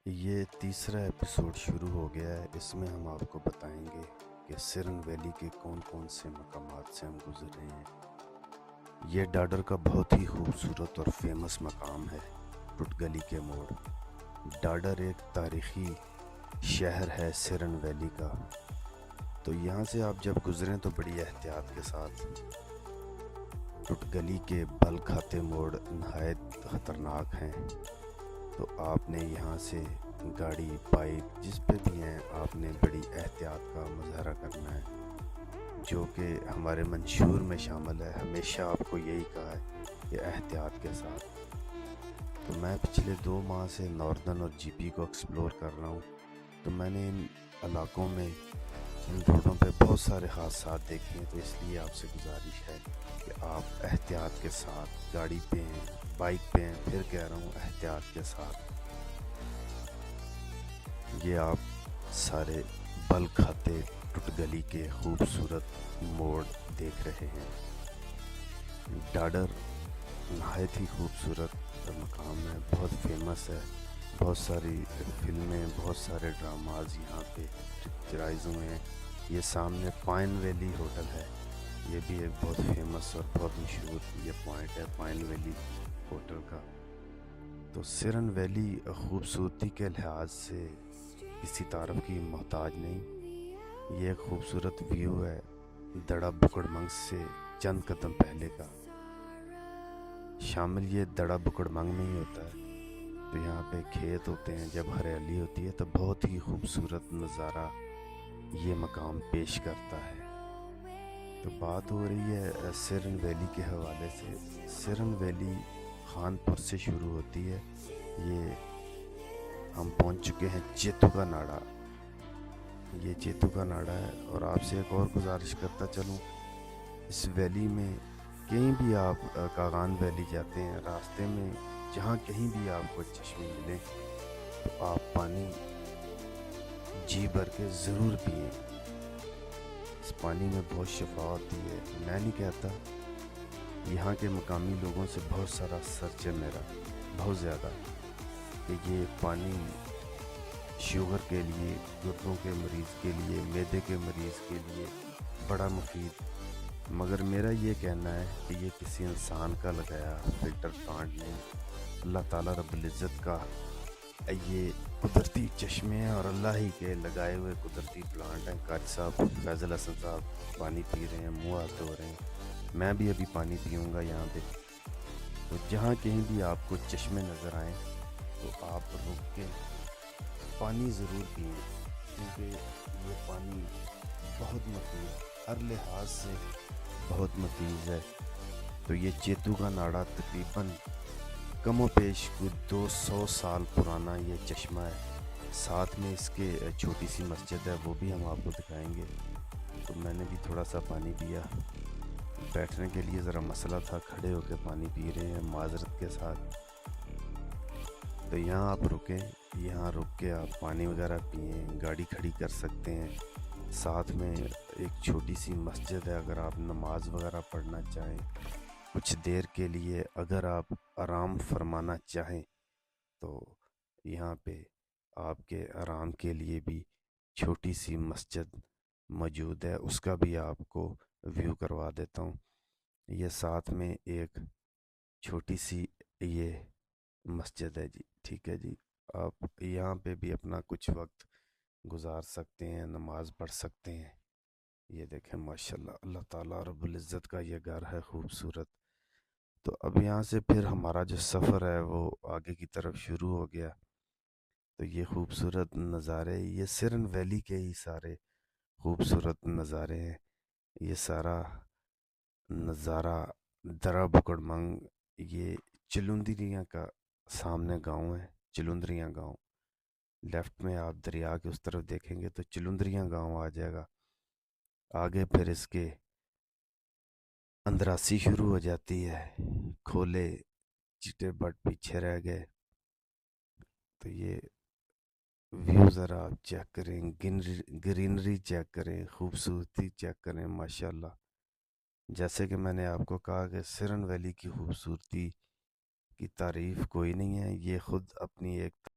یہ تیسرا ایپیسوڈ شروع ہو گیا ہے۔ اس میں ہم آپ کو بتائیں گے کہ سرن ویلی کے کون کون سے مقامات سے ہم گزر رہے ہیں۔ یہ ڈاڈر کا بہت ہی خوبصورت اور فیمس مقام ہے، ٹٹ گلی کے موڑ۔ ڈاڈر ایک تاریخی شہر ہے سرن ویلی کا، تو یہاں سے آپ جب گزریں تو بڑی احتیاط کے ساتھ۔ ٹٹ گلی کے بل کھاتے موڑ نہایت خطرناک ہیں، تو آپ نے یہاں سے گاڑی بائک جس پہ بھی ہیں آپ نے بڑی احتیاط کا مظاہرہ کرنا ہے، جو کہ ہمارے منشور میں شامل ہے۔ ہمیشہ آپ کو یہی کہا ہے کہ احتیاط کے ساتھ۔ تو میں پچھلے 2 ماہ سے ناردرن اور جی پی کو ایکسپلور کر رہا ہوں، تو میں نے ان علاقوں میں ان روڈوں پہ بہت سارے حادثات دیکھے ہیں، تو اس لیے آپ سے گزارش ہے کہ آپ احتیاط کے ساتھ گاڑی پہ ہیں، بائک پہ ہیں، پھر کہہ رہا ہوں احتیاط کے ساتھ۔ یہ آپ سارے بل کھاتے ٹٹ گلی کے خوبصورت موڑ دیکھ رہے ہیں۔ ڈاڈر نہایت ہی خوبصورت مقام ہے، بہت فیمس ہے، بہت ساری فلمیں، بہت سارے ڈراماز یہاں پہ پکچرائز ہوئے ہیں۔ یہ سامنے پائن ویلی ہوٹل ہے، یہ بھی ایک بہت فیمس اور بہت مشہور یہ پوائنٹ ہے پائن ویلی ہوٹل کا۔ تو سرن ویلی خوبصورتی کے لحاظ سے کسی تعارف کی محتاج نہیں۔ یہ ایک خوبصورت ویو ہے دڑا بکڑ منگ سے چند قدم پہلے کا۔ شامل یہ دڑا بکڑ منگ میں ہی ہوتا ہے، تو یہاں پہ کھیت ہوتے ہیں، جب ہریالی ہوتی ہے تو بہت ہی خوبصورت نظارہ یہ مقام پیش کرتا ہے۔ تو بات ہو رہی ہے سرن ویلی کے حوالے سے۔ سرن ویلی خان پور سے شروع ہوتی ہے، یہ ہم پہنچ چکے ہیں چیتو کا ناڑا۔ یہ چیتو کا ناڑا ہے، اور آپ سے ایک اور گزارش کرتا چلوں، اس ویلی میں کہیں بھی آپ کاغان ویلی جاتے ہیں، راستے میں جہاں کہیں بھی آپ کو چشمے ملیں تو آپ پانی جی بھر کے ضرور پئیں۔ اس پانی میں بہت شفا ہوتی ہے۔ میں نہیں کہتا، یہاں کے مقامی لوگوں سے بہت سارا سرچ ہے میرا، بہت زیادہ، کہ یہ پانی شوگر کے لیے، گردوں کے مریض کے لیے، معدے کے مریض کے لیے بڑا مفید، مگر میرا یہ کہنا ہے کہ یہ کسی انسان کا لگایا فلٹر پلانٹ نہیں، اللہ تعالیٰ رب العزت کا یہ قدرتی چشمے ہیں اور اللہ ہی کے لگائے ہوئے قدرتی پلانٹ ہیں۔ قاری صاحب فیضل حسن صاحب پانی پی رہے ہیں، منہ ہاتھ دھو رہے ہیں، میں بھی ابھی پانی پیوں گا یہاں پہ۔ تو جہاں کہیں بھی آپ کو چشمے نظر آئیں تو آپ رک کے پانی ضرور پئیں، کیونکہ یہ پانی بہت مفید، ہر لحاظ سے بہت مفید ہے۔ تو یہ چیتو کا ناڑا تقریباً کم و بیش کچھ 200 سال پرانا یہ چشمہ ہے۔ ساتھ میں اس کے چھوٹی سی مسجد ہے، وہ بھی ہم آپ کو دکھائیں گے۔ تو میں نے بھی تھوڑا سا پانی پیا، بیٹھنے کے لیے ذرا مسئلہ تھا، کھڑے ہو کے پانی پی رہے ہیں معذرت کے ساتھ۔ تو یہاں آپ رکیں، یہاں رک کے آپ پانی وغیرہ پئیں، گاڑی کھڑی کر سکتے ہیں۔ ساتھ میں ایک چھوٹی سی مسجد ہے، اگر آپ نماز وغیرہ پڑھنا چاہیں کچھ دیر کے لیے، اگر آپ آرام فرمانا چاہیں تو یہاں پہ آپ کے آرام کے لیے بھی چھوٹی سی مسجد موجود ہے، اس کا بھی آپ کو ویو کروا دیتا ہوں۔ یہ ساتھ میں ایک چھوٹی سی یہ مسجد ہے جی، ٹھیک ہے جی، آپ یہاں پہ بھی اپنا کچھ وقت گزار سکتے ہیں، نماز پڑھ سکتے ہیں۔ یہ دیکھیں ماشاءاللہ اللہ تعالیٰ رب العزت کا یہ گھر ہے خوبصورت۔ تو اب یہاں سے پھر ہمارا جو سفر ہے وہ آگے کی طرف شروع ہو گیا۔ تو یہ خوبصورت نظارے، یہ سرن ویلی کے ہی سارے خوبصورت نظارے ہیں۔ یہ سارا نظارہ درا بکڑ منگ، یہ چلندریاں کا سامنے گاؤں ہے، چلندریاں گاؤں۔ لیفٹ میں آپ دریا کے اس طرف دیکھیں گے تو چلندریاں گاؤں آ جائے گا۔ آگے پھر اس کے اندراسی شروع ہو جاتی ہے، کھولے چٹے بٹ پیچھے رہ گئے۔ تو یہ ویو ذرا آپ چیک کریں، گرینری چیک کریں، خوبصورتی چیک کریں، ماشاءاللہ۔ جیسے کہ میں نے آپ کو کہا کہ سرن ویلی کی خوبصورتی کی تعریف کوئی نہیں ہے، یہ خود اپنی ایک